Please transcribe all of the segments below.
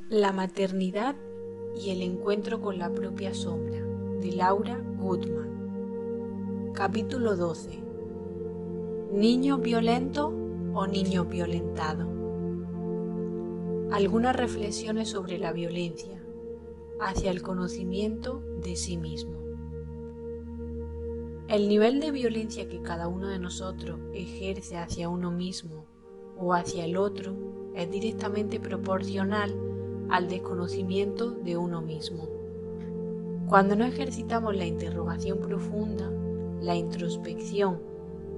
La maternidad y el encuentro con la propia sombra, de Laura Goodman. Capítulo 12. ¿Niños violentos o niños violentados? Algunas reflexiones sobre la violencia hacia el conocimiento de sí mismo. El nivel de violencia que cada uno de nosotros ejerce hacia uno mismo o hacia el otro es directamente proporcional al desconocimiento de uno mismo. Cuando no ejercitamos la interrogación profunda, la introspección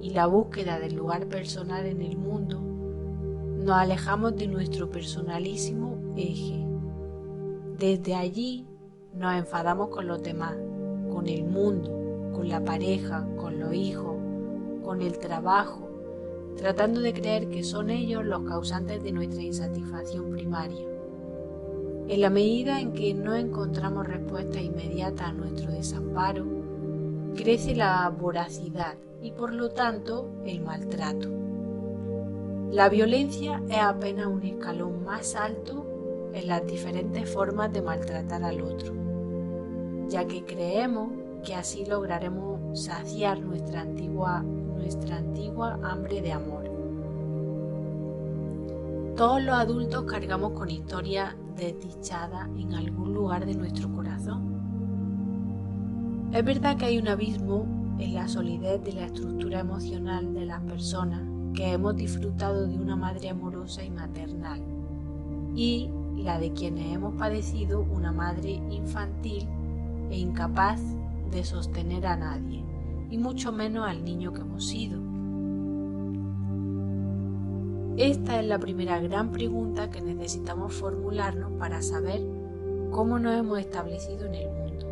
y la búsqueda del lugar personal en el mundo, nos alejamos de nuestro personalísimo eje. Desde allí nos enfadamos con los demás, con el mundo, con la pareja, con los hijos, con el trabajo, tratando de creer que son ellos los causantes de nuestra insatisfacción primaria. En la medida en que no encontramos respuesta inmediata a nuestro desamparo, crece la voracidad y por lo tanto el maltrato. La violencia es apenas un escalón más alto en las diferentes formas de maltratar al otro, ya que creemos que así lograremos saciar nuestra antigua hambre de amor. Todos los adultos cargamos con historias desdichadas en algún lugar de nuestro corazón. Es verdad que hay un abismo en la solidez de la estructura emocional de las personas que hemos disfrutado de una madre amorosa y maternal, y la de quienes hemos padecido una madre infantil e incapaz de sostener a nadie, y mucho menos al niño que hemos sido. Esta es la primera gran pregunta que necesitamos formularnos para saber cómo nos hemos establecido en el mundo.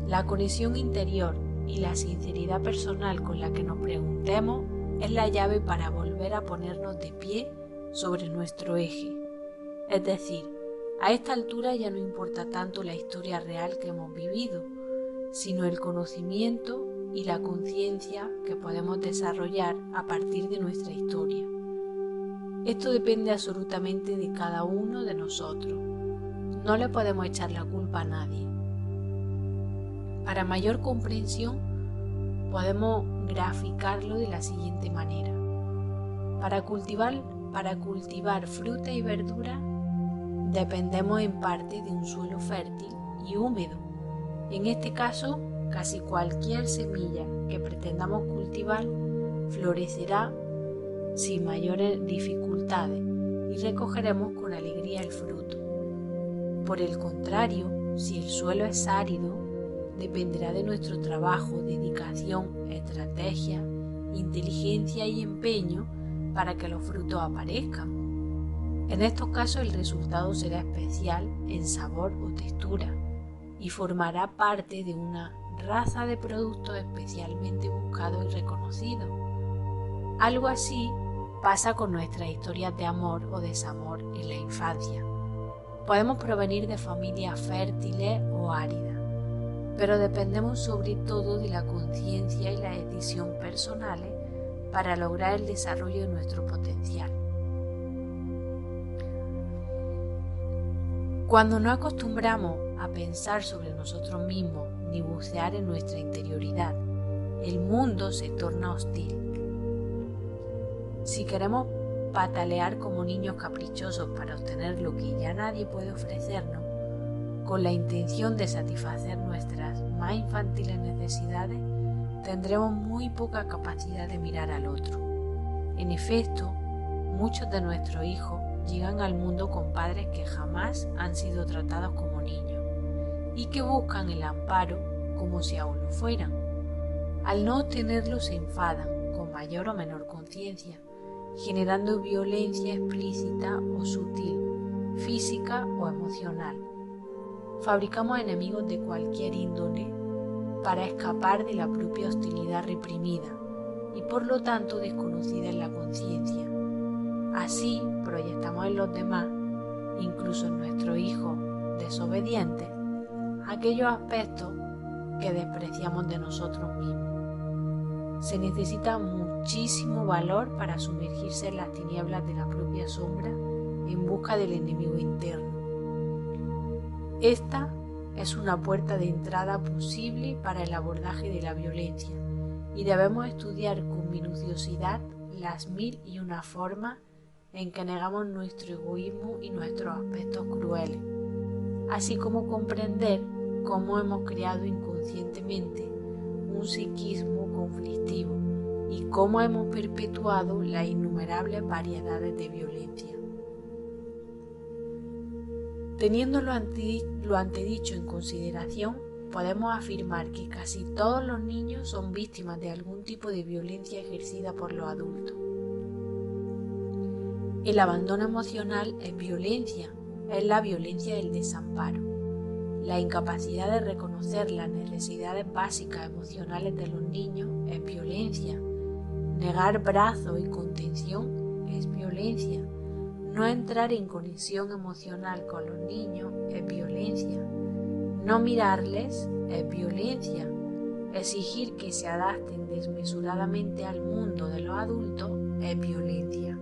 La conexión interior y la sinceridad personal con la que nos preguntemos es la llave para volver a ponernos de pie sobre nuestro eje. Es decir, a esta altura ya no importa tanto la historia real que hemos vivido, sino el conocimiento y la conciencia que podemos desarrollar a partir de nuestra historia. Esto depende absolutamente de cada uno de nosotros. No le podemos echar la culpa a nadie. Para mayor comprensión, podemos graficarlo de la siguiente manera. Para cultivar fruta y verdura, dependemos en parte de un suelo fértil y húmedo. En este caso, casi cualquier semilla que pretendamos cultivar florecerá sin mayores dificultades y recogeremos con alegría el fruto. Por el contrario, si el suelo es árido, dependerá de nuestro trabajo, dedicación, estrategia, inteligencia y empeño para que los frutos aparezcan. En estos casos el resultado será especial en sabor o textura y formará parte de una raza de productos especialmente buscados y reconocidos. Algo así pasa con nuestras historias de amor o desamor en la infancia. Podemos provenir de familias fértiles o áridas, pero dependemos sobre todo de la conciencia y la decisión personales para lograr el desarrollo de nuestro potencial. Cuando no acostumbramos a pensar sobre nosotros mismos ni bucear en nuestra interioridad, el mundo se torna hostil. Si queremos patalear como niños caprichosos para obtener lo que ya nadie puede ofrecernos, con la intención de satisfacer nuestras más infantiles necesidades, tendremos muy poca capacidad de mirar al otro. En efecto, muchos de nuestros hijos llegan al mundo con padres que jamás han sido tratados como niños y que buscan el amparo como si aún lo fueran. Al no obtenerlo se enfadan, con mayor o menor conciencia, generando violencia explícita o sutil, física o emocional. Fabricamos enemigos de cualquier índole para escapar de la propia hostilidad reprimida y por lo tanto desconocida en la conciencia. Así proyectamos en los demás, incluso en nuestros hijos desobedientes, aquellos aspectos que despreciamos de nosotros mismos. Se necesita muchísimo valor para sumergirse en las tinieblas de la propia sombra en busca del enemigo interno, Esta es una puerta de entrada posible para el abordaje de la violencia y debemos estudiar con minuciosidad las 1001 formas en que negamos nuestro egoísmo y nuestros aspectos crueles, así como comprender cómo hemos creado inconscientemente un psiquismo conflictivo y cómo hemos perpetuado las innumerables variedades de violencia. Teniendo lo antedicho en consideración, podemos afirmar que casi todos los niños son víctimas de algún tipo de violencia ejercida por los adultos. El abandono emocional es violencia, es la violencia del desamparo. La incapacidad de reconocer las necesidades básicas emocionales de los niños es violencia. Negar brazos y contención es violencia. No entrar en conexión emocional con los niños es violencia. No mirarles es violencia. Exigir que se adapten desmesuradamente al mundo de los adultos es violencia.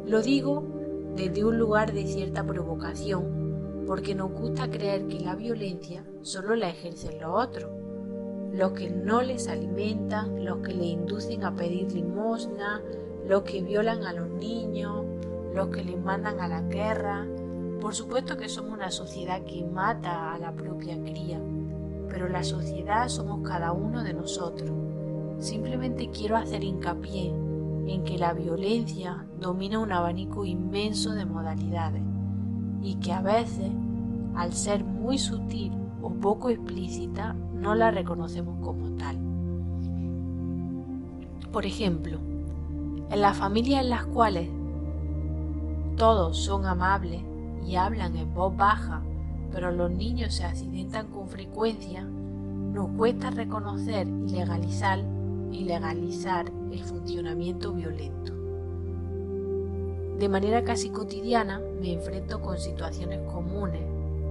Lo digo desde un lugar de cierta provocación, porque nos gusta creer que la violencia solo la ejercen los otros, los que no les alimentan, los que les inducen a pedir limosna, los que violan a los niños, los que les mandan a la guerra. Por supuesto que somos una sociedad que mata a la propia cría, pero la sociedad somos cada uno de nosotros. Simplemente quiero hacer hincapié en que la violencia domina un abanico inmenso de modalidades y que a veces, al ser muy sutil o poco explícita, no la reconocemos como tal. Por ejemplo, en las familias en las cuales todos son amables y hablan en voz baja, pero los niños se accidentan con frecuencia, nos cuesta reconocer y legalizar el funcionamiento violento. De manera casi cotidiana me enfrento con situaciones comunes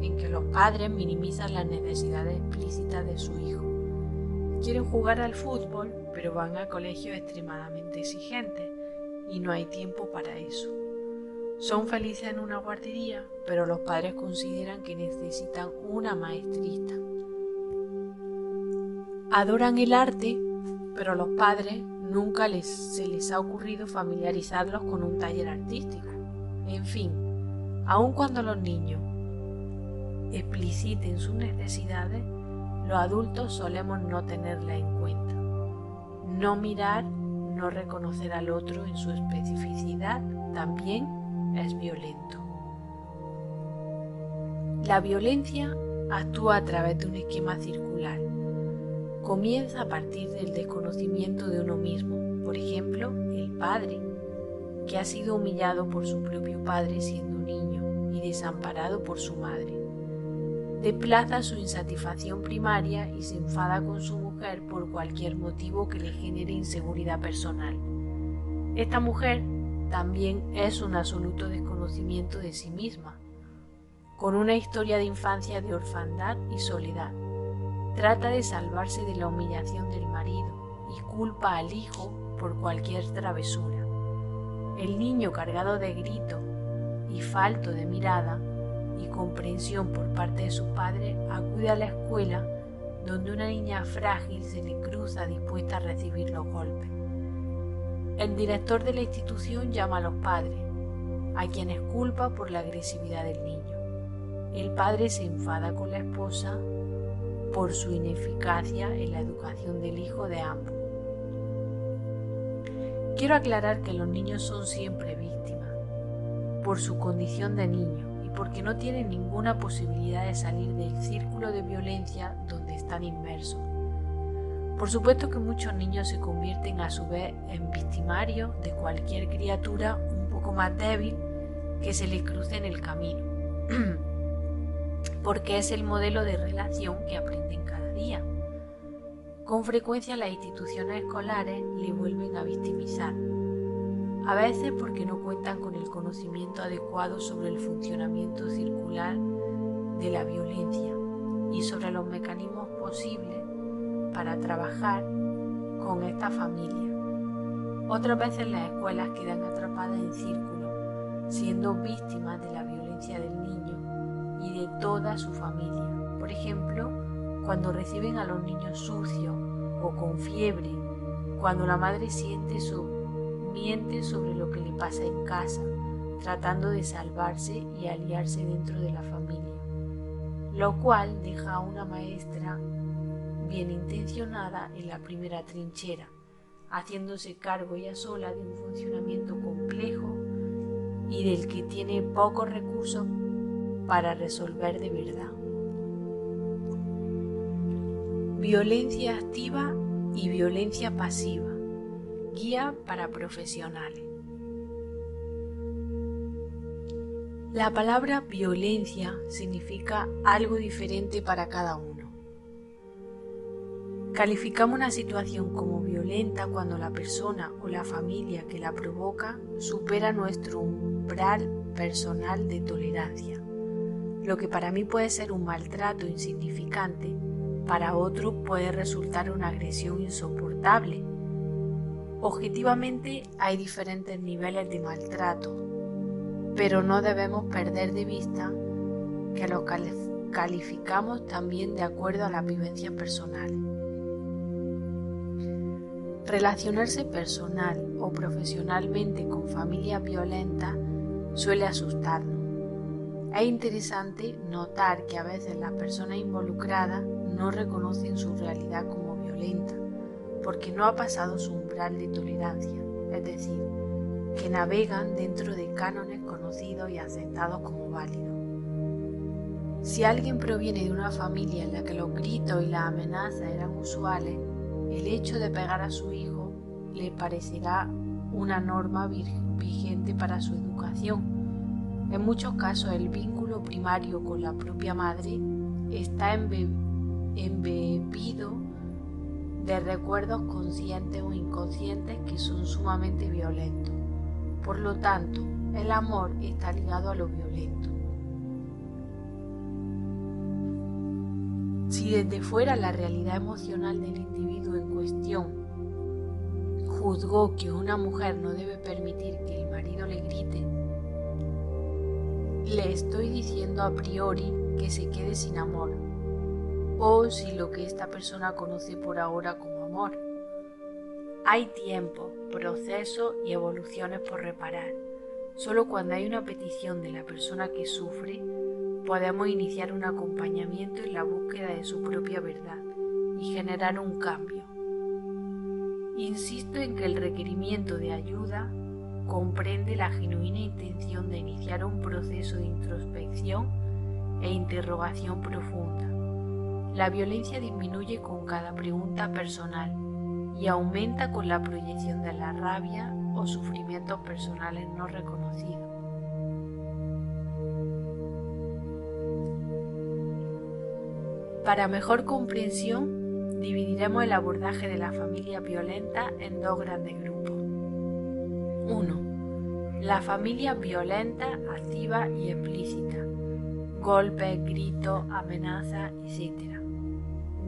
en que los padres minimizan las necesidades explícitas de su hijo. Quieren jugar al fútbol, pero van a colegios extremadamente exigentes y no hay tiempo para eso. Son felices en una guardería, pero los padres consideran que necesitan una maestrista. Adoran el arte, pero a los padres nunca se les ha ocurrido familiarizarlos con un taller artístico. En fin, aun cuando los niños expliciten sus necesidades, los adultos solemos no tenerlas en cuenta. No mirar, no reconocer al otro en su especificidad también es violento. La violencia actúa a través de un esquema circular. Comienza a partir del desconocimiento de uno mismo. Por ejemplo, el padre, que ha sido humillado por su propio padre siendo niño y desamparado por su madre. Desplaza su insatisfacción primaria y se enfada con su mujer por cualquier motivo que le genere inseguridad personal. Esta mujer también es un absoluto desconocimiento de sí misma, con una historia de infancia de orfandad y soledad. Trata de salvarse de la humillación del marido y culpa al hijo por cualquier travesura. El niño, cargado de gritos y falto de mirada y comprensión por parte de su padre, acude a la escuela donde una niña frágil se le cruza dispuesta a recibir los golpes. El director de la institución llama a los padres, a quienes culpa por la agresividad del niño. El padre se enfada con la esposa por su ineficacia en la educación del hijo de ambos. Quiero aclarar que los niños son siempre víctimas, por su condición de niño y porque no tienen ninguna posibilidad de salir del círculo de violencia donde están inmersos. Por supuesto que muchos niños se convierten a su vez en victimarios de cualquier criatura un poco más débil que se les cruce en el camino, porque es el modelo de relación que aprenden cada día. Con frecuencia las instituciones escolares le vuelven a victimizar, a veces porque no cuentan con el conocimiento adecuado sobre el funcionamiento circular de la violencia y sobre los mecanismos posibles para trabajar con esta familia. Otras veces las escuelas quedan atrapadas en círculos, siendo víctimas de la violencia del niño y de toda su familia. Por ejemplo, cuando reciben a los niños sucios o con fiebre, cuando la madre miente sobre lo que le pasa en casa, tratando de salvarse y aliarse dentro de la familia, lo cual deja a una maestra bien intencionada en la primera trinchera, haciéndose cargo ella sola de un funcionamiento complejo y del que tiene pocos recursos para resolver de verdad. Violencia activa y violencia pasiva. Guía para profesionales. La palabra violencia significa algo diferente para cada uno. Calificamos una situación como violenta cuando la persona o la familia que la provoca supera nuestro umbral personal de tolerancia. Lo que para mí puede ser un maltrato insignificante, para otro puede resultar una agresión insoportable. Objetivamente hay diferentes niveles de maltrato, pero no debemos perder de vista que los calificamos también de acuerdo a las vivencias personales. Relacionarse personal o profesionalmente con familias violentas suele asustarnos. Es interesante notar que a veces las personas involucradas no reconocen su realidad como violenta, porque no ha pasado su umbral de tolerancia, es decir, que navegan dentro de cánones conocidos y aceptados como válidos. Si alguien proviene de una familia en la que los gritos y las amenazas eran usuales, el hecho de pegar a su hijo le parecerá una norma vigente para su educación. En muchos casos el vínculo primario con la propia madre está embebido de recuerdos conscientes o inconscientes que son sumamente violentos. Por lo tanto, el amor está ligado a lo violento. Si desde fuera la realidad emocional del individuo en cuestión juzgó que una mujer no debe permitir que el marido le grite, le estoy diciendo a priori que se quede sin amor, o si lo que esta persona conoce por ahora como amor. Hay tiempo, procesos y evoluciones por reparar. Solo cuando hay una petición de la persona que sufre, podemos iniciar un acompañamiento en la búsqueda de su propia verdad y generar un cambio. Insisto en que el requerimiento de ayuda comprende la genuina intención de iniciar un proceso de introspección e interrogación profunda. La violencia disminuye con cada pregunta personal y aumenta con la proyección de la rabia o sufrimientos personales no reconocidos. Para mejor comprensión, dividiremos el abordaje de la familia violenta en dos grandes grupos. 1. La familia violenta, activa y explícita. Golpes, gritos, amenazas, etc.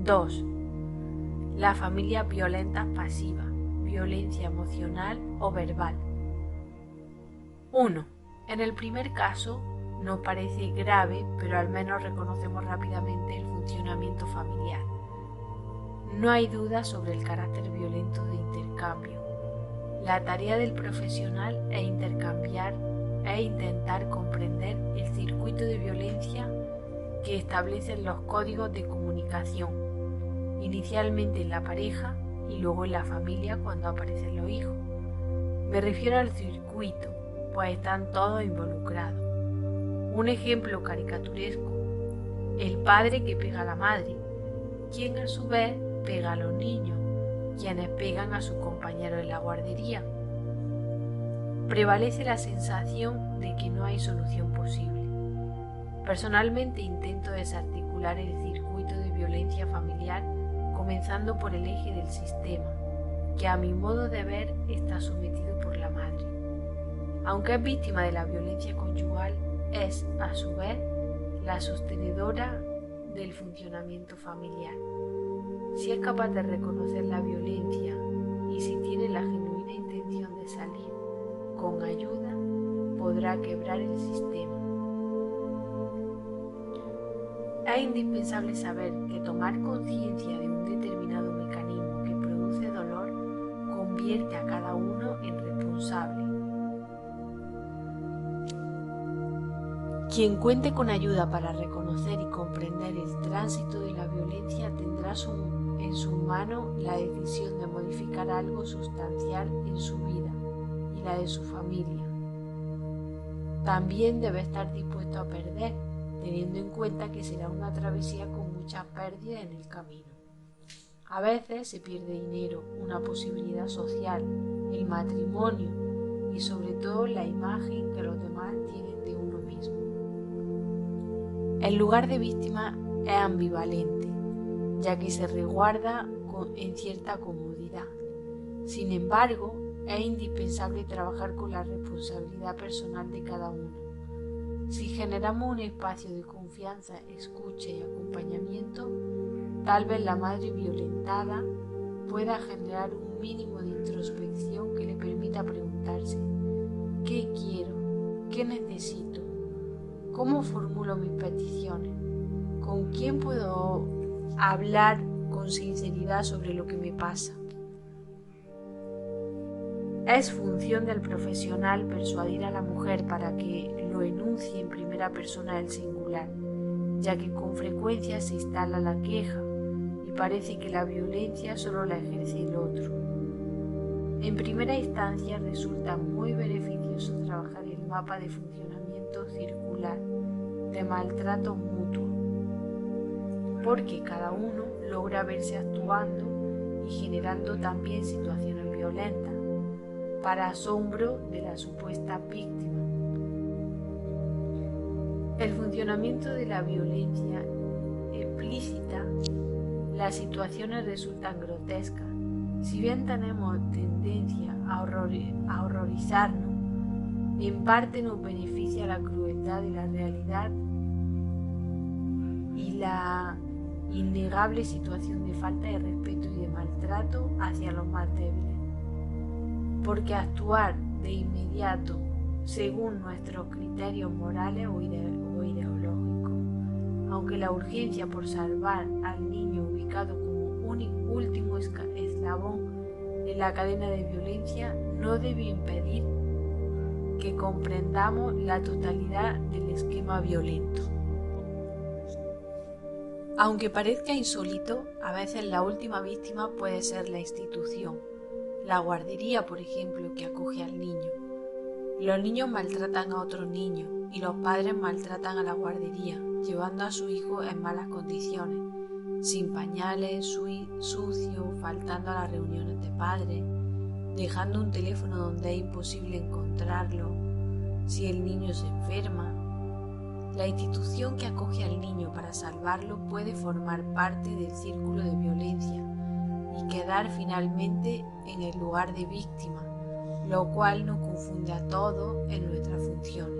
2. La familia violenta pasiva, violencia emocional o verbal. 1. En el primer caso, nos parece grave, pero al menos reconocemos rápidamente el funcionamiento familiar. No hay duda sobre el carácter violento de intercambio. La tarea del profesional es intercambiar e intentar comprender el circuito de violencia que establecen los códigos de comunicación, inicialmente en la pareja y luego en la familia cuando aparecen los hijos. Me refiero al circuito, pues están todos involucrados. Un ejemplo caricaturesco: el padre que pega a la madre, quien a su vez pega a los niños, quienes pegan a sus compañeros en la guardería. Prevalece la sensación de que no hay solución posible. Personalmente intento desarticular el circuito de violencia familiar comenzando por el eje del sistema, que a mi modo de ver está sometido por la madre. Aunque es víctima de la violencia conyugal, es, a su vez, la sostenedora del funcionamiento familiar. Si es capaz de reconocer la violencia y si tiene la genuina intención de salir con ayuda, podrá quebrar el sistema. Es indispensable saber que tomar conciencia de un determinado mecanismo que produce dolor convierte a cada uno en responsable. Quien cuente con ayuda para reconocer y comprender el tránsito de la violencia tendrá en sus manos la decisión de modificar algo sustancial en su vida y la de su familia. También debe estar dispuesto a perder, teniendo en cuenta que será una travesía con muchas pérdidas en el camino. A veces se pierde dinero, una posibilidad social, el matrimonio y sobre todo la imagen que los demás tienen de uno mismo. El lugar de víctima es ambivalente, ya que se resguarda en cierta comodidad. Sin embargo, es indispensable trabajar con la responsabilidad personal de cada uno. Si generamos un espacio de confianza, escucha y acompañamiento, tal vez la madre violentada pueda generar un mínimo de introspección que le permita preguntarse: ¿qué quiero? ¿Qué necesito? ¿Cómo formulo mis peticiones? ¿Con quién puedo hablar con sinceridad sobre lo que me pasa? Es función del profesional persuadir a la mujer para que lo enuncie en primera persona del singular, ya que con frecuencia se instala la queja y parece que la violencia solo la ejerce el otro. En primera instancia resulta muy beneficioso trabajar el mapa de funcionamiento circular de maltrato mutuo, porque cada uno logra verse actuando y generando también situaciones violentas, para asombro de la supuesta víctima. El funcionamiento de la violencia explícita, las situaciones resultan grotescas. Si bien tenemos tendencia a horrorizarnos, en parte nos beneficia la crueldad de la realidad y la innegable situación de falta de respeto y de maltrato hacia los más débiles. Porque actuar de inmediato según nuestros criterios morales o ideológicos, aunque la urgencia por salvar al niño ubicado como un último eslabón en la cadena de violencia, no debe impedir que comprendamos la totalidad del esquema violento. Aunque parezca insólito, a veces la última víctima puede ser la institución. La guardería, por ejemplo, que acoge al niño. Los niños maltratan a otros niños y los padres maltratan a la guardería, llevando a su hijo en malas condiciones, sin pañales, sucio, faltando a las reuniones de padres, dejando un teléfono donde es imposible encontrarlo, si el niño se enferma. La institución que acoge al niño para salvarlo puede formar parte del círculo de violencia y quedar finalmente en el lugar de víctima, lo cual nos confunde a todos en nuestras funciones.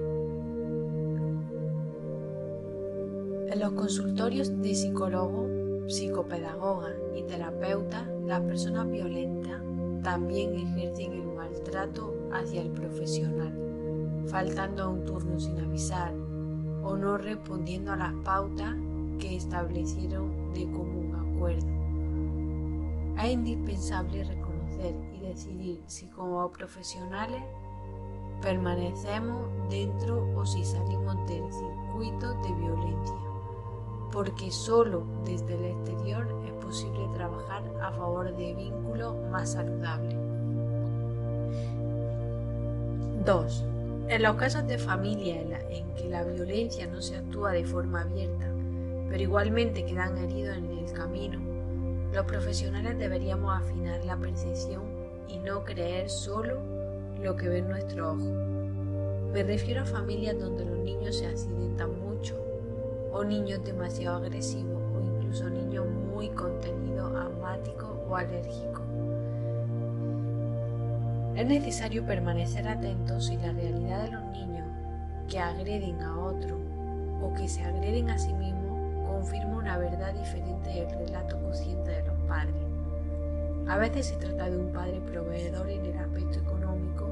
En los consultorios de psicólogos, psicopedagogas y terapeutas, las personas violentas también ejercen el maltrato hacia el profesional, faltando a un turno sin avisar o no respondiendo a las pautas que establecieron de común acuerdo. Es indispensable reconocer y decidir si como profesionales permanecemos dentro o si salimos del circuito de violencia, porque solo desde el exterior es posible trabajar a favor de vínculos más saludables. 2. En los casos de familia en que la violencia no se actúa de forma abierta, pero igualmente quedan heridos en el camino, los profesionales deberíamos afinar la percepción y no creer solo lo que ven nuestros ojos. Me refiero a familias donde los niños se accidentan mucho, o niños demasiado agresivos, o incluso niños muy contenidos, asmáticos o alérgicos. Es necesario permanecer atentos si la realidad de los niños que agreden a otro o que se agreden a sí mismos confirma una verdad diferente del relato consciente de los padres. A veces se trata de un padre proveedor en el aspecto económico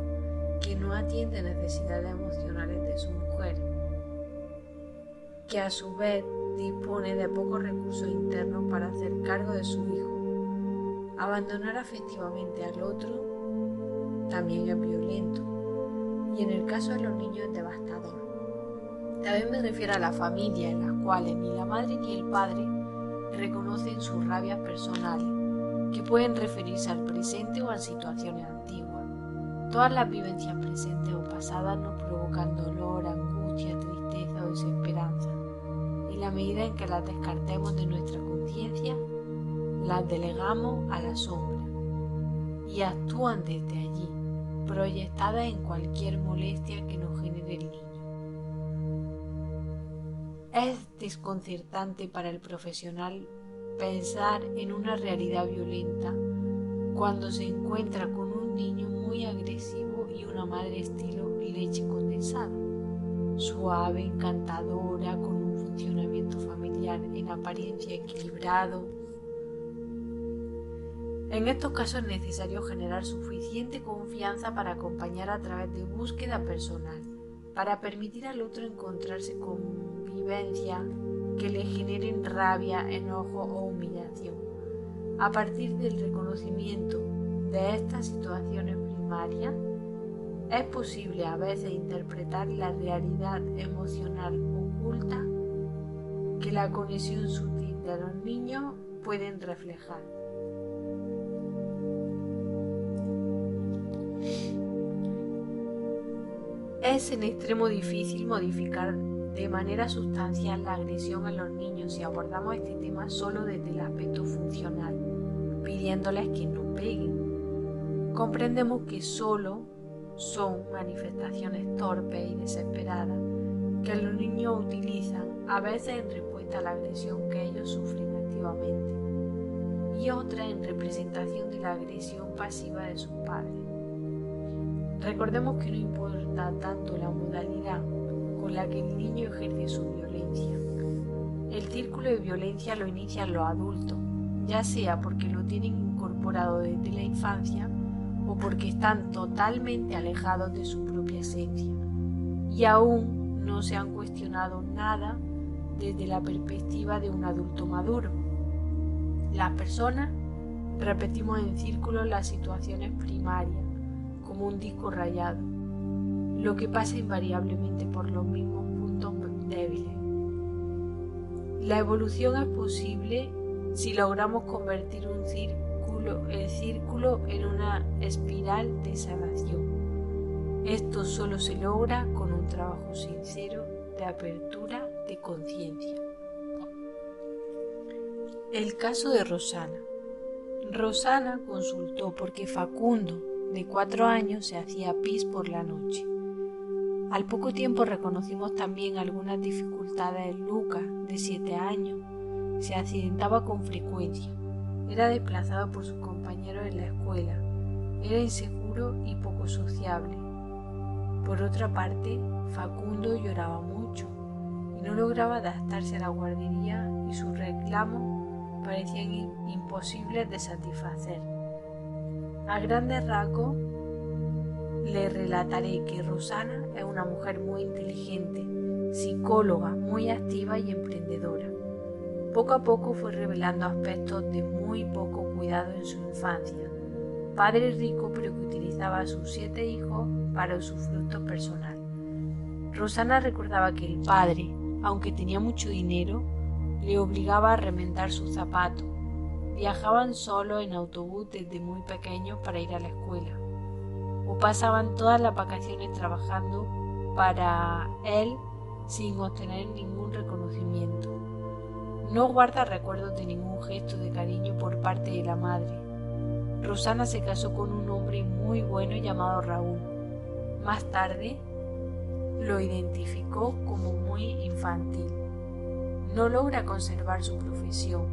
que no atiende necesidades emocionales de su mujer, que que a su vez dispone de pocos recursos internos para hacer cargo de su hijo. Abandonar afectivamente al otro también es violento, y en el caso de los niños es devastador. También me refiero a las familias en las cuales ni la madre ni el padre reconocen sus rabias personales, que pueden referirse al presente o a situaciones antiguas. Todas las vivencias presentes o pasadas nos provocan dolor, angustia, tristeza o desesperanza. En la medida en que las descartemos de nuestra conciencia, las delegamos a la sombra y actúan desde allí, proyectadas en cualquier molestia que nos genere el niño. Es desconcertante para el profesional pensar en una realidad violenta cuando se encuentra con un niño muy agresivo y una madre estilo leche condensada, suave, encantadora, con un funcionamiento familiar en apariencia equilibrado. En estos casos es necesario generar suficiente confianza para acompañar a través de búsqueda personal, para permitir al otro encontrarse con vivencias que le generen rabia, enojo o humillación. A partir del reconocimiento de estas situaciones primarias, es posible a veces interpretar la realidad emocional oculta que la conexión sutil de los niños pueden reflejar. Es en extremo difícil modificar de manera sustancial la agresión en los niños si abordamos este tema solo desde el aspecto funcional, pidiéndoles que no peguen. Comprendemos que solo son manifestaciones torpes y desesperadas que los niños utilizan a veces en respuesta a la agresión que ellos sufren activamente y otra en representación de la agresión pasiva de sus padres. Recordemos que no importa tanto la modalidad con la que el niño ejerce su violencia. El círculo de violencia lo inician los adultos, ya sea porque lo tienen incorporado desde la infancia o porque están totalmente alejados de su propia esencia y aún no se han cuestionado nada desde la perspectiva de un adulto maduro. Las personas repetimos en círculos las situaciones primarias como un disco rayado, lo que pasa invariablemente por los mismos puntos débiles. La evolución es posible si logramos convertir el círculo en una espiral de sanación. Esto solo se logra con un trabajo sincero de apertura de conciencia. El caso de Rosana. Rosana consultó porque Facundo, de 4 años, se hacía pis por la noche. Al poco tiempo reconocimos también algunas dificultades en Lucas, de 7 años. Se accidentaba con frecuencia, era desplazado por sus compañeros en la escuela, era inseguro y poco sociable. Por otra parte, Facundo lloraba mucho y no lograba adaptarse a la guardería y sus reclamos parecían imposibles de satisfacer. A grandes rasgos, le relataré que Rosana es una mujer muy inteligente, psicóloga, muy activa y emprendedora. Poco a poco fue revelando aspectos de muy poco cuidado en su infancia. Padre rico pero que utilizaba a sus 7 hijos para usufructo personal. Rosana recordaba que el padre, aunque tenía mucho dinero, le obligaba a remendar sus zapatos. Viajaban solos en autobús desde muy pequeños para ir a la escuela, o pasaban todas las vacaciones trabajando para él sin obtener ningún reconocimiento. No guarda recuerdos de ningún gesto de cariño por parte de la madre. Rosana se casó con un hombre muy bueno llamado Raúl. Más tarde lo identificó como muy infantil. No logra conservar su profesión,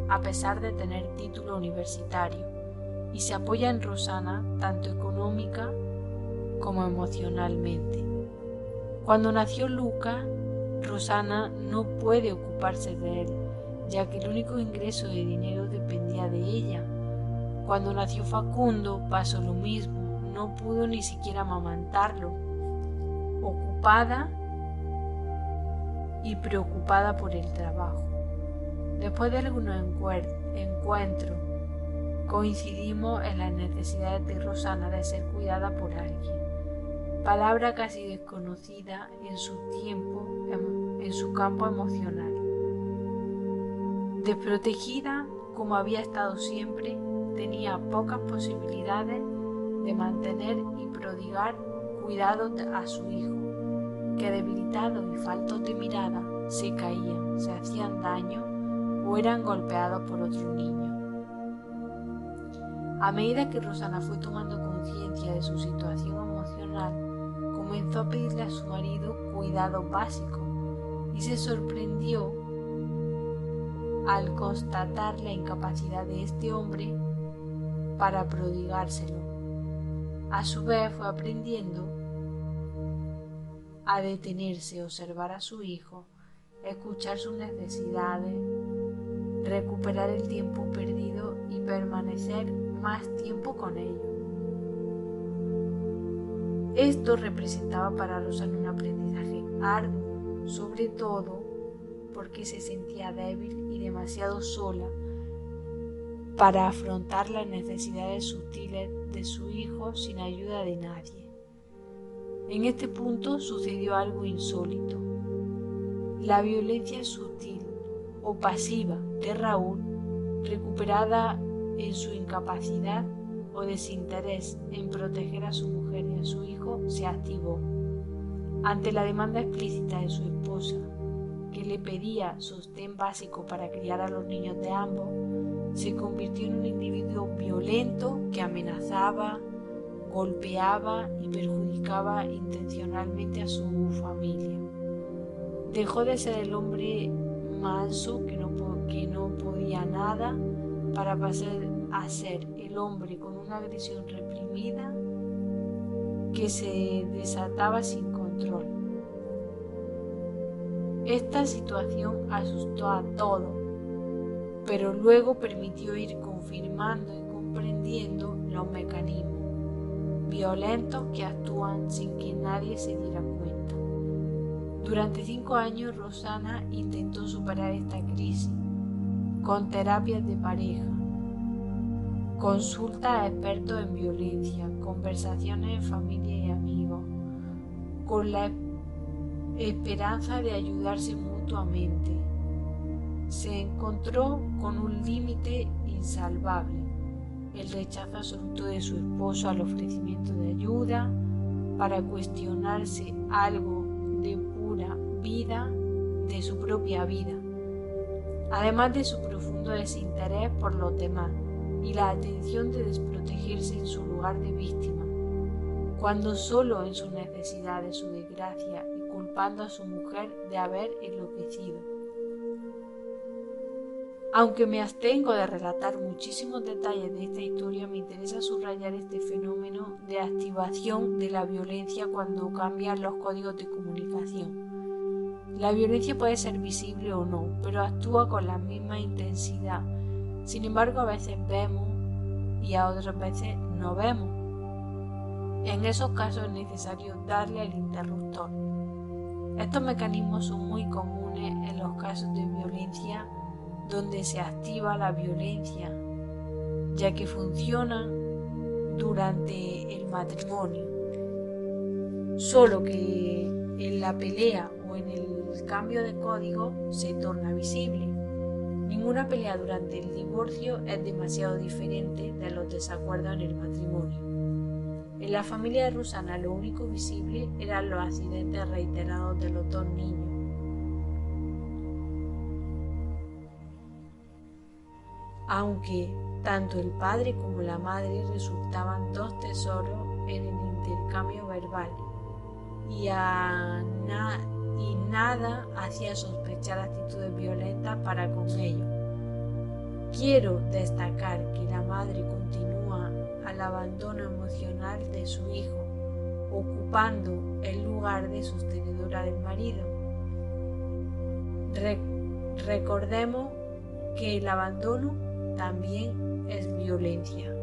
a pesar de tener título universitario, y se apoya en Rosana tanto económica como emocionalmente. Cuando nació Luca, Rosana no puede ocuparse de él, ya que el único ingreso de dinero dependía de ella. Cuando nació Facundo pasó lo mismo, no pudo ni siquiera amamantarlo. Ocupada y preocupada por el trabajo. Después de algunos encuentros, coincidimos en las necesidades de Rosana de ser cuidada por alguien, palabra casi desconocida en su campo emocional. Desprotegida como había estado siempre, tenía pocas posibilidades de mantener y prodigar cuidados a su hijo, que debilitados y faltos de mirada se caían, se hacían daño o eran golpeados por otro niño. A medida que Rosana fue tomando conciencia de su situación emocional, comenzó a pedirle a su marido cuidados básicos y se sorprendió al constatar la incapacidad de este hombre para prodigárselo. A su vez fue aprendiendo a detenerse, observar a su hijo, escuchar sus necesidades, recuperar el tiempo perdido y permanecer más tiempo con ellos. Esto representaba para Rosana un aprendizaje arduo, sobre todo porque se sentía débil y demasiado sola para afrontar las necesidades sutiles de su hijo sin ayuda de nadie. En este punto sucedió algo insólito. La violencia sutil o pasiva de Raúl, recuperada en su incapacidad o desinterés en proteger a su mujer y a su hijo, se activó. Ante la demanda explícita de su esposa, que le pedía sostén básico para criar a los niños de ambos, se convirtió en un individuo violento que amenazaba, golpeaba y perjudicaba intencionalmente a su familia. Dejó de ser el hombre manso que no podía nada para pasar a ser el hombre con una agresión reprimida que se desataba sin control. Esta situación asustó a todos, pero luego permitió ir confirmando y comprendiendo los mecanismos violentos que actúan sin que nadie se diera cuenta. Durante 5 años, Rosana intentó superar esta crisis con terapias de pareja, consultas a expertos en violencia, conversaciones en familia y amigos, con la esperanza de ayudarse mutuamente. Se encontró con un límite insalvable, el rechazo absoluto de su esposo al ofrecimiento de ayuda, para cuestionarse algo de pura vida, de su propia vida, además de su profundo desinterés por los demás y la atención de desprotegerse en su lugar de víctima, cuando solo en sus necesidades, su desgracia y culpando a su mujer de haber enloquecido. Aunque me abstengo de relatar muchísimos detalles de esta historia, me interesa subrayar este fenómeno de activación de la violencia cuando cambian los códigos de comunicación. La violencia puede ser visible o no, pero actúa con la misma intensidad. Sin embargo, a veces vemos y a otras veces no vemos. En esos casos es necesario darle al interruptor. Estos mecanismos son muy comunes en los casos de violencia donde se activa la violencia, ya que funcionan durante el matrimonio. Solo que en la pelea o en el cambio de código se torna visible. Ninguna pelea durante el divorcio es demasiado diferente de los desacuerdos en el matrimonio. En la familia de Rosana lo único visible eran los accidentes reiterados de los dos niños. Aunque tanto el padre como la madre resultaban dos tesoros en el intercambio verbal y nada hacía sospechar actitudes violentas para con ellos. Quiero destacar que la madre continúa al abandono emocional de su hijo, ocupando el lugar de sostenedora del marido. Recordemos que el abandono también es violencia.